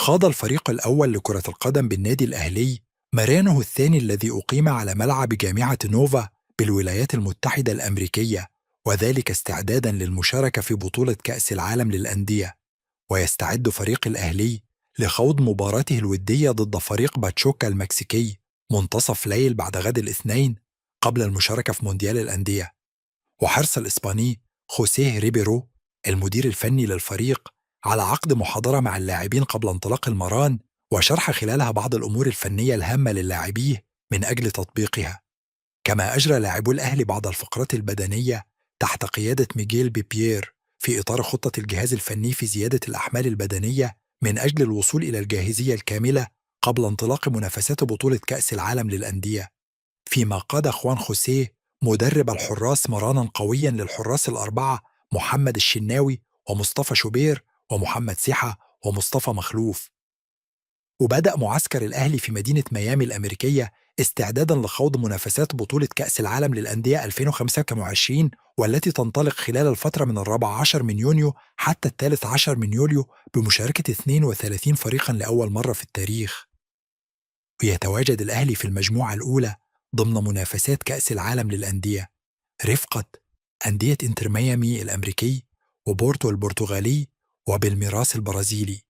خاض الفريق الأول لكرة القدم بالنادي الأهلي مرانه الثاني الذي أقيم على ملعب جامعة نوفا بالولايات المتحدة الأمريكية، وذلك استعداداً للمشاركة في بطولة كأس العالم للأندية. ويستعد فريق الأهلي لخوض مباراته الودية ضد فريق باتشوكا المكسيكي منتصف ليل بعد غد الاثنين قبل المشاركة في مونديال الأندية. وحرص الإسباني خوسيه ريبيرو المدير الفني للفريق على عقد محاضرة مع اللاعبين قبل انطلاق المران، وشرح خلالها بعض الأمور الفنية الهامة للاعبيه من أجل تطبيقها. كما أجرى لاعبو الأهلي بعض الفقرات البدنية تحت قيادة ميغيل بيبيير في إطار خطة الجهاز الفني في زيادة الأحمال البدنية من أجل الوصول إلى الجاهزية الكاملة قبل انطلاق منافسات بطولة كأس العالم للأندية. فيما قاد خوان خوسيه مدرب الحراس مرانا قويا للحراس الأربعة محمد الشناوي ومصطفى شوبير ومحمد سحة ومصطفى مخلوف. وبدأ معسكر الأهلي في مدينة ميامي الأمريكية استعدادا لخوض منافسات بطولة كأس العالم للأندية 2025، والتي تنطلق خلال الفترة من 14 من يونيو حتى 13 من يوليو بمشاركة 32 فريقا لأول مرة في التاريخ. ويتواجد الأهلي في المجموعة الأولى ضمن منافسات كأس العالم للأندية رفقة أندية إنتر ميامي الأمريكي وبورتو البرتغالي وبالميراس البرازيلي.